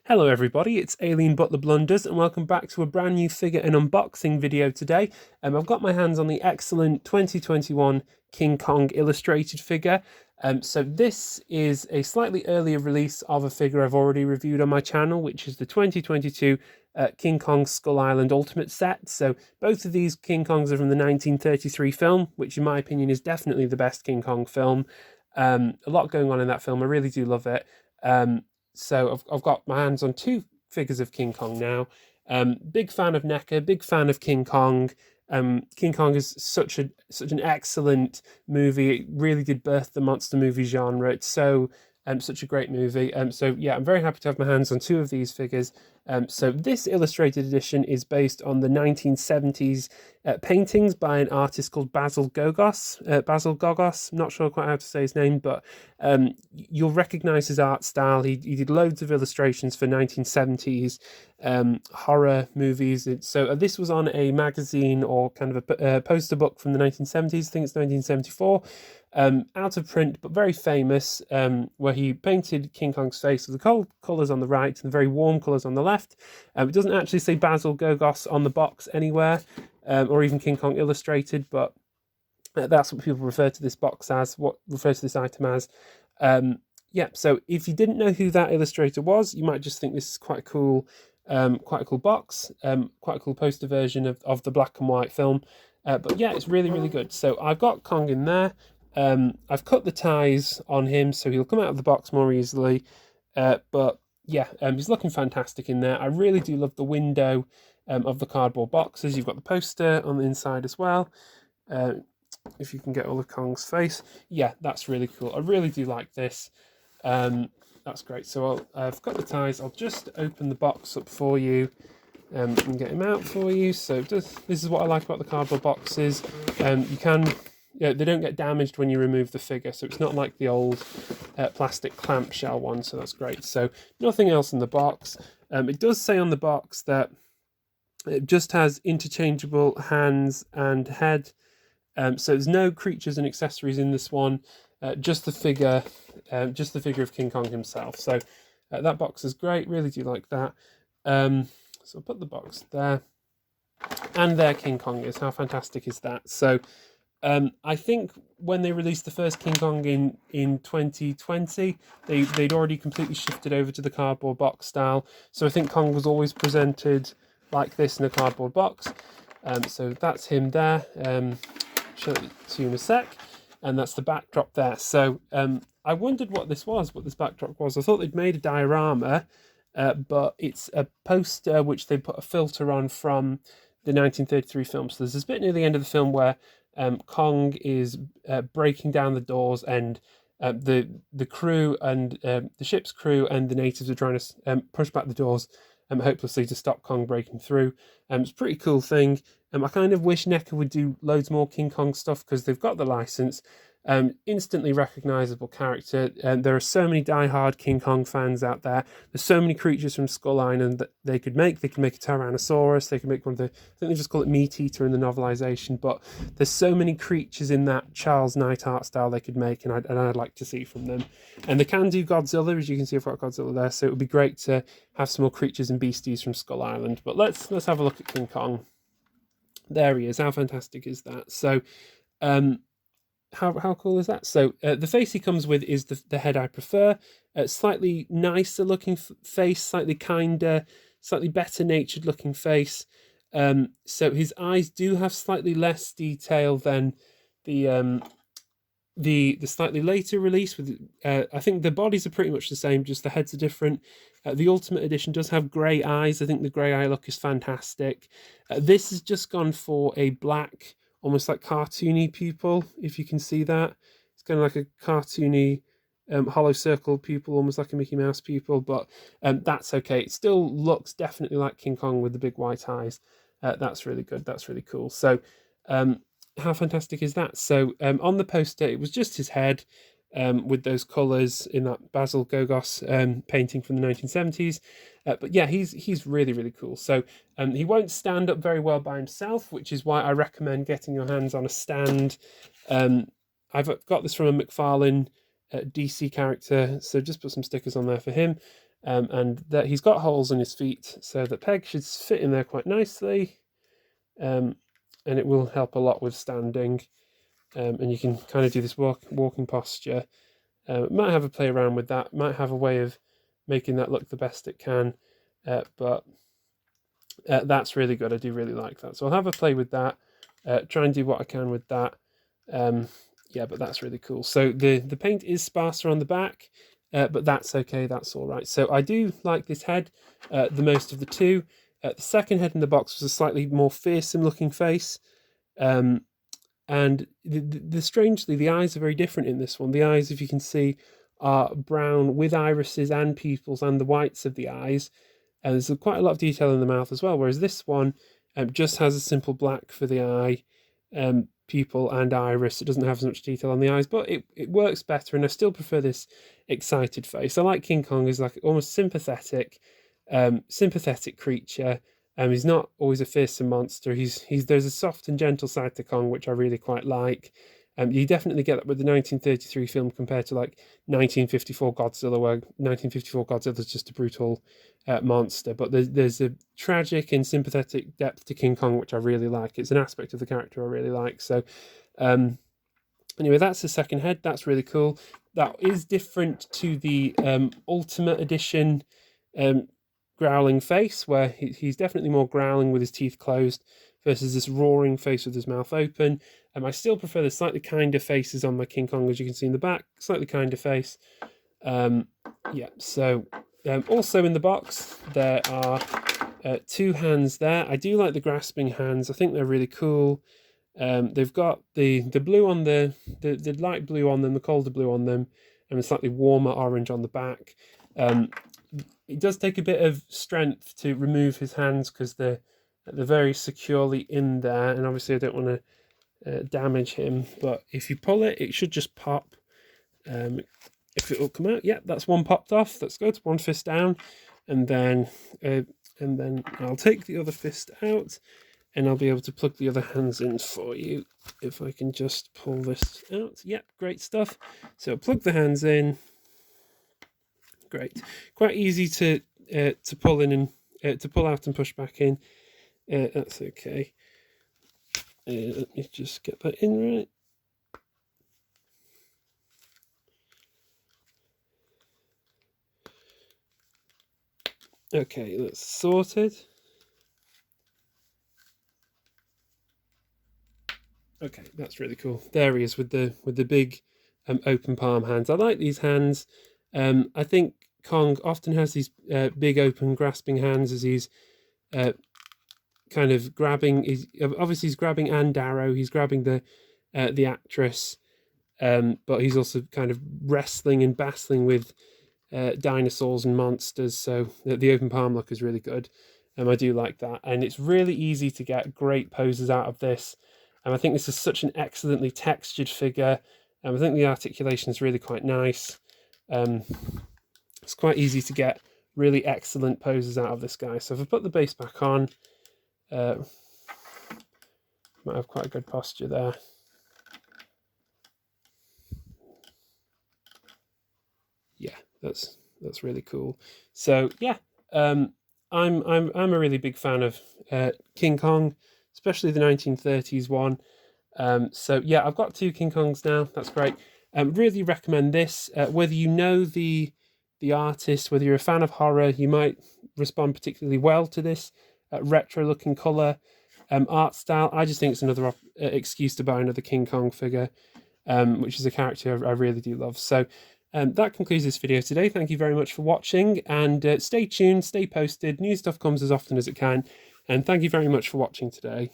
Hello everybody, it's AlienButlerBlunders and welcome back to a brand new figure and unboxing video today. I've got my hands on the excellent 2021 King Kong Illustrated figure. So this is a slightly earlier release of a figure I've already reviewed on my channel, which is the 2022 King Kong Skull Island Ultimate set. So both of these King Kongs are from the 1933 film, which in my opinion is definitely the best King Kong film. A lot going on in that film, I really do love it. So I've got my hands on two figures of King Kong now. Big fan of NECA, big fan of King Kong. King Kong is such an excellent movie. It really did birth the monster movie genre. It's such a great movie. So yeah, I'm very happy to have my hands on two of these figures. So this illustrated edition is based on the 1970s paintings by an artist called Basil Gogos. Not sure quite how to say his name, but you'll recognize his art style. He did loads of illustrations for 1970s horror movies. So this was on a magazine or kind of a poster book from the 1970s. I think it's 1974. Out of print, but very famous, where he painted King Kong's face with the cold colours on the right and the very warm colours on the left. It doesn't actually say Basil Gogos on the box anywhere, or even King Kong Illustrated, but that's what people refer to this box as, what refers to this item as. Yeah, so if you didn't know who that illustrator was, you might just think this is quite a cool box, quite a cool poster version of the black and white film. But yeah, it's really, really good. So I've got Kong in there. I've cut the ties on him so he'll come out of the box more easily. But yeah, he's looking fantastic in there. I really do love the window of the cardboard boxes. You've got the poster on the inside as well. If you can get all of Kong's face. Yeah, that's really cool. I really do like this. That's great. So I've got the ties. I'll just open the box up for you and get him out for you. So this is what I like about the cardboard boxes. They don't get damaged when you remove the figure, so it's not like the old plastic clamshell one, so that's great. So nothing else in the box. It does say on the box that it just has interchangeable hands and head. So there's no creatures and accessories in this one, just the figure of King Kong himself. So that box is great, really do like that. So I'll put the box there, and there King Kong is. How fantastic is that? So I think when they released the first King Kong in 2020, they'd already completely shifted over to the cardboard box style. So I think Kong was always presented like this in a cardboard box. So that's him there. Show it to you in a sec. And that's the backdrop there. So I wondered what this backdrop was. I thought they'd made a diorama, but it's a poster which they put a filter on from the 1933 film. So there's this bit near the end of the film where Kong is breaking down the doors, and the crew and the ship's crew and the natives are trying to push back the doors hopelessly to stop Kong breaking through. It's a pretty cool thing. I kind of wish NECA would do loads more King Kong stuff because they've got the license. Instantly recognizable character. There are so many die-hard King Kong fans out there. There's so many creatures from Skull Island that they could make. They could make a Tyrannosaurus. They could make one of the, I think they just call it Meat Eater in the novelization. But there's so many creatures in that Charles Knight art style they could make, and I'd like to see from them. And they can do Godzilla, as you can see. I've got Godzilla there, so it would be great to have some more creatures and beasties from Skull Island. But let's have a look at King Kong. There he is. How fantastic is that? So, how cool is that? So the face he comes with is the head I prefer. Slightly nicer looking face, slightly kinder, slightly better natured looking face. So his eyes do have slightly less detail than the slightly later release. With I think the bodies are pretty much the same, just the heads are different. The Ultimate Edition does have grey eyes. I think the grey eye look is fantastic. This has just gone for a black, almost like cartoony pupil, if you can see that. It's kind of like a cartoony hollow circle pupil, almost like a Mickey Mouse pupil, but that's okay. It still looks definitely like King Kong with the big white eyes. That's really good. That's really cool. So how fantastic is that? So on the poster, it was just his head with those colours in that Basil Gogos painting from the 1970s. But yeah, he's really, really cool. So he won't stand up very well by himself, which is why I recommend getting your hands on a stand. I've got this from a McFarlane DC character, so just put some stickers on there for him. and that he's got holes in his feet, so the peg should fit in there quite nicely, and it will help a lot with standing. And you can kind of do this walking posture. Might have a play around with that, might have a way of making that look the best it can, but that's really good. I do really like that, so I'll have a play with that, try and do what I can with that. Yeah, but that's really cool. So the paint is sparser on the back, but that's okay, that's all right. So I do like this head the most of the two. The second head in the box was a slightly more fearsome looking face, and strangely, the eyes are very different in this one. The eyes, if you can see, are brown with irises and pupils and the whites of the eyes. And there's quite a lot of detail in the mouth as well, whereas this one just has a simple black for the eye, pupil and iris. It doesn't have as much detail on the eyes, but it works better, and I still prefer this excited face. I like King Kong as like almost sympathetic creature. He's not always a fearsome monster. There's a soft and gentle side to Kong, which I really quite like. You definitely get that with the 1933 film compared to like 1954 Godzilla, where 1954 Godzilla is just a brutal monster. But there's a tragic and sympathetic depth to King Kong, which I really like. It's an aspect of the character I really like. So anyway, that's the second head. That's really cool. That is different to the Ultimate Edition growling face, where he's definitely more growling with his teeth closed versus this roaring face with his mouth open. I still prefer the slightly kinder faces on my King Kong, as you can see in the back, slightly kinder face. Yeah, so also in the box there are two hands there. I do like the grasping hands. I think they're really cool. They've got the blue on the light blue on them, the colder blue on them, and a slightly warmer orange on the back. It does take a bit of strength to remove his hands because they're very securely in there, and obviously I don't want to damage him, but if you pull it, it should just pop. If it will come out, yeah, that's one popped off. That's good. One fist down, and then I'll take the other fist out, and I'll be able to plug the other hands in for you if I can just pull this out. Yep, great stuff. So plug the hands in. Great, quite easy to pull in and to pull out and push back in. That's okay. Let me just get that in right. Okay, that's sorted. Okay, that's really cool. There he is with the big open palm hands. I like these hands. I think Kong often has these big open grasping hands as he's kind of grabbing. Obviously he's grabbing Anne Darrow. He's grabbing the actress, but he's also kind of wrestling and battling with dinosaurs and monsters. So the open palm look is really good. I do like that, and it's really easy to get great poses out of this. And I think this is such an excellently textured figure. I think the articulation is really quite nice. It's quite easy to get really excellent poses out of this guy. So if I put the base back on, might have quite a good posture there. Yeah, that's really cool. So yeah, I'm a really big fan of King Kong, especially the 1930s one. So yeah, I've got two King Kongs now. That's great. Really recommend this. Whether you know the artist, whether you're a fan of horror, you might respond particularly well to this retro looking colour, art style. I just think it's another excuse to buy another King Kong figure, which is a character I really do love. So that concludes this video today. Thank you very much for watching, and stay tuned, stay posted. New stuff comes as often as it can, and thank you very much for watching today.